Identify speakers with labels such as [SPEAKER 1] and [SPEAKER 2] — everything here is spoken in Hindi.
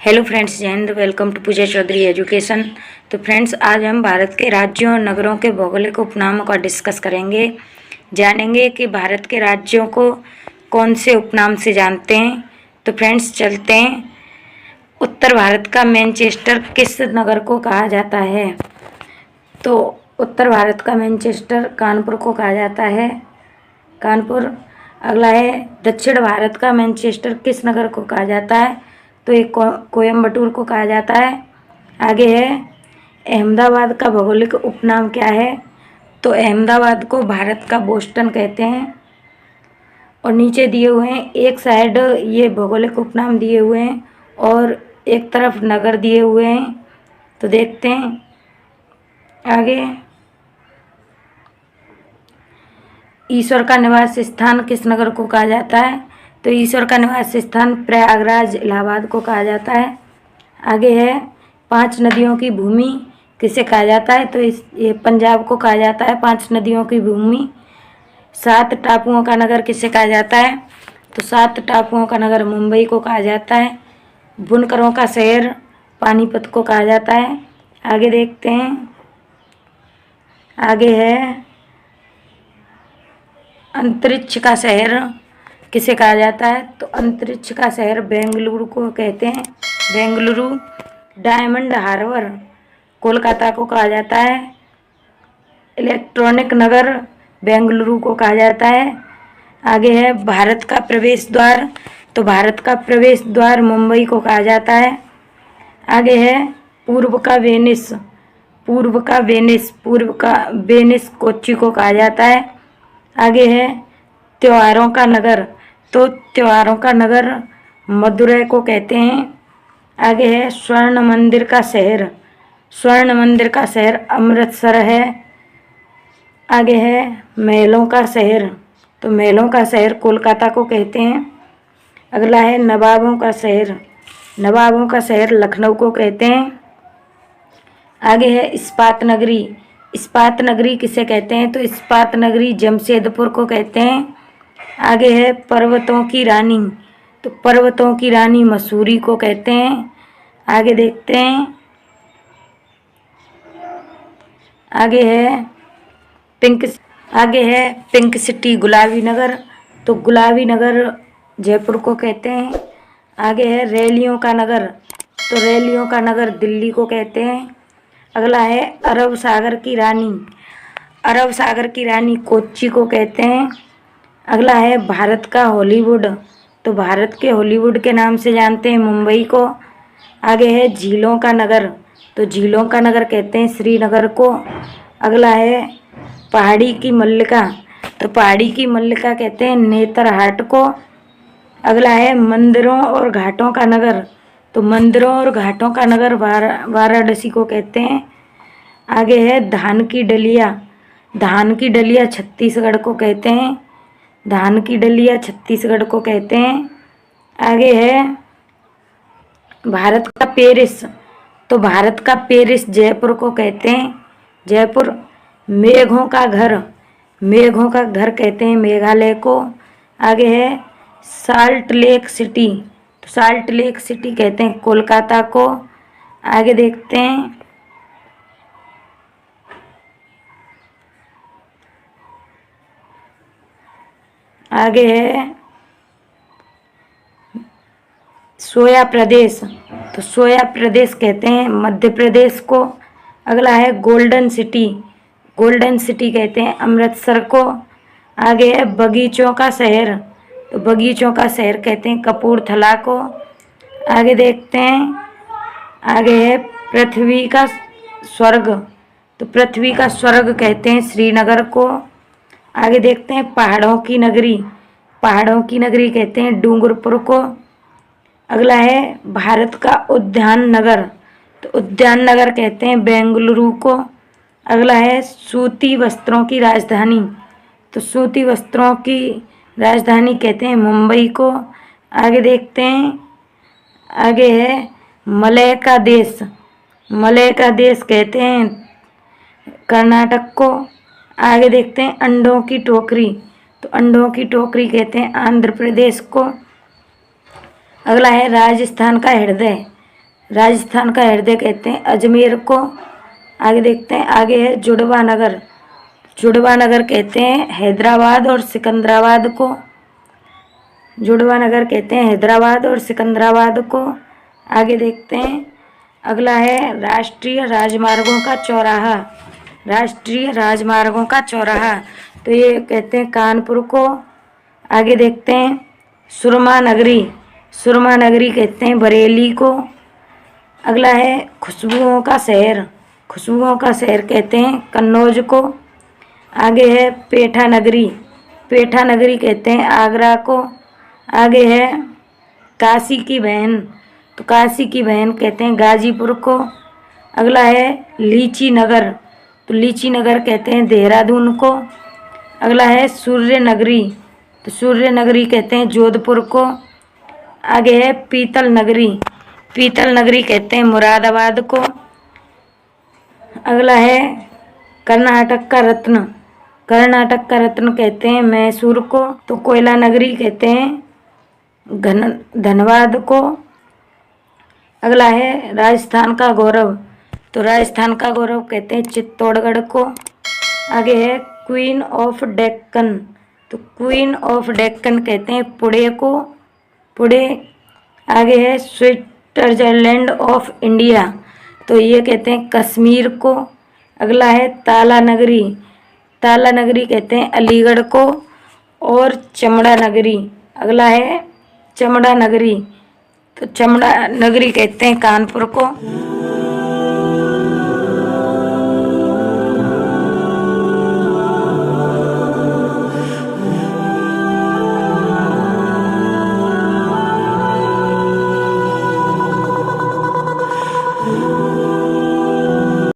[SPEAKER 1] Hello friends, Jai Hind. Welcome to Pooja Chaudhary education. तो फ्रेंड्स, आज हम भारत के राज्यों और नगरों के भौगोलिक उपनामों का डिस्कस करेंगे। जानेंगे कि भारत के राज्यों को कौन से उपनाम से जानते हैं। तो फ्रेंड्स, चलते हैं। उत्तर भारत का मैनचेस्टर किस नगर को कहा जाता है? तो उत्तर भारत का मैनचेस्टर कानपुर को कहा जाता है, कानपुर। अगला है, दक्षिण भारत का मैनचेस्टर किस नगर को कहा जाता है? तो एक कोयम्बटूर को कहा जाता है। आगे है, अहमदाबाद का भौगोलिक उपनाम क्या है? तो अहमदाबाद को भारत का बोस्टन कहते हैं। और नीचे दिए हुए हैं, एक साइड ये भौगोलिक उपनाम दिए हुए हैं और एक तरफ नगर दिए हुए हैं। तो देखते हैं आगे। ईश्वर का निवास स्थान किस नगर को कहा जाता है? तो ईश्वर का निवास स्थान प्रयागराज इलाहाबाद को कहा जाता है। आगे है, 5 नदियों की भूमि किसे कहा जाता है? तो ये पंजाब को कहा जाता है 5 नदियों की भूमि। 7 टापुओं का नगर किसे कहा जाता है? तो 7 टापुओं का नगर मुंबई को कहा जाता है। बुनकरों का शहर पानीपत को कहा जाता है। आगे देखते हैं। आगे है, अंतरिक्ष का शहर किसे कहा जाता है? तो अंतरिक्ष का शहर बेंगलुरु को कहते हैं, बेंगलुरु। डायमंड हार्बर कोलकाता को कहा जाता है। इलेक्ट्रॉनिक नगर बेंगलुरु को कहा जाता है। आगे है, भारत का प्रवेश द्वार। तो भारत का प्रवेश द्वार मुंबई को कहा जाता है। आगे है, पूर्व का वेनिस, पूर्व का वेनिस, पूर्व का वेनिस कोच्चि को कहा जाता है। आगे है, त्योहारों का नगर। तो त्योहारों का नगर मदुरै को कहते हैं। आगे है, स्वर्ण मंदिर का शहर, स्वर्ण मंदिर का शहर अमृतसर है। आगे है, महलों का शहर। तो महलों का शहर कोलकाता को कहते हैं। अगला है, नवाबों का शहर, नवाबों का शहर लखनऊ को कहते हैं। आगे है, इस्पात नगरी, इस्पात नगरी किसे कहते हैं? तो इस्पात नगरी जमशेदपुर को कहते हैं। आगे है, पर्वतों की रानी। तो पर्वतों की रानी मसूरी को कहते हैं। आगे देखते हैं। आगे है, पिंक सिटी गुलाबी नगर। तो गुलाबी नगर जयपुर को कहते हैं। आगे है, रैलियों का नगर। तो रैलियों का नगर दिल्ली को कहते हैं। अगला है, अरब सागर की रानी, अरब सागर की रानी कोच्चि को कहते हैं। अगला है, भारत का हॉलीवुड। तो भारत के हॉलीवुड के नाम से जानते हैं मुंबई को। आगे है, झीलों का नगर। तो झीलों का नगर कहते हैं श्रीनगर को। अगला है, पहाड़ी की मल्लिका। तो पहाड़ी की मल्लिका कहते हैं नेतरहाट को। अगला है, मंदिरों और घाटों का नगर। तो मंदिरों और घाटों का नगर वाराणसी को कहते हैं। आगे है, धान की डलिया, धान की डलिया छत्तीसगढ़ को कहते हैं, धान की डलिया छत्तीसगढ़ को कहते हैं। आगे है, भारत का पेरिस। तो भारत का पेरिस जयपुर को कहते हैं, जयपुर। मेघों का घर, मेघों का घर कहते हैं मेघालय को। आगे है, साल्ट लेक सिटी। तो साल्ट लेक सिटी कहते हैं कोलकाता को। आगे देखते हैं। आगे है, सोया प्रदेश। तो सोया प्रदेश कहते हैं मध्य प्रदेश को। अगला है, गोल्डन सिटी, गोल्डन सिटी कहते हैं अमृतसर को। आगे है, बगीचों का शहर। तो बगीचों का शहर कहते हैं कपूरथला को। आगे देखते हैं। आगे है, पृथ्वी का स्वर्ग। तो पृथ्वी का स्वर्ग कहते हैं श्रीनगर को। आगे देखते हैं, पहाड़ों की नगरी, पहाड़ों की नगरी कहते हैं डूंगरपुर को। अगला है, भारत का उद्यान नगर। तो उद्यान नगर कहते हैं बेंगलुरु को। अगला है, सूती वस्त्रों की राजधानी। तो सूती वस्त्रों की राजधानी कहते हैं मुंबई को। आगे देखते हैं। आगे है, मलय का देश, मलय का देश कहते हैं कर्नाटक को। आगे देखते हैं, अंडों की टोकरी। तो अंडों की टोकरी कहते हैं आंध्र प्रदेश को। अगला है, राजस्थान का हृदय, राजस्थान का हृदय कहते हैं अजमेर को। आगे देखते हैं, आगे है जुड़वा नगर। जुड़वा नगर कहते हैं हैदराबाद और सिकंदराबाद को। जुड़वा नगर कहते हैं हैदराबाद और सिकंदराबाद को। आगे देखते हैं, अगला है राष्ट्रीय राजमार्गों का चौराहा। राष्ट्रीय राजमार्गों का चौराहा, तो ये कहते हैं कानपुर को। आगे देखते हैं सुरमा नगरी। सुरमा नगरी कहते हैं बरेली को। अगला है खुशबुओं का शहर। खुशबुओं का शहर कहते हैं कन्नौज को। आगे है पेठा नगरी। पेठा नगरी कहते हैं आगरा को। आगे है काशी की बहन, तो काशी की बहन कहते हैं गाजीपुर को। अगला है लीची नगर, तो लीची नगर कहते हैं देहरादून को। अगला है सूर्य नगरी, तो सूर्य नगरी कहते हैं जोधपुर को। आगे है पीतल नगरी। पीतल नगरी कहते हैं मुरादाबाद को। अगला है कर्नाटक का रत्न। कर्नाटक का रत्न कहते हैं मैसूर को। तो कोयला नगरी कहते हैं धनबाद को। अगला है राजस्थान का गौरव, तो राजस्थान का गौरव कहते हैं चित्तौड़गढ़ को। आगे है क्वीन ऑफ डेक्कन, तो क्वीन ऑफ डेक्कन कहते हैं पुणे को। पुणे। आगे है स्विट्जरलैंड ऑफ इंडिया, तो ये कहते हैं कश्मीर को। अगला है ताला नगरी। ताला नगरी कहते हैं अलीगढ़ को। और चमड़ा नगरी, अगला है चमड़ा नगरी, तो चमड़ा नगरी कहते हैं कानपुर को।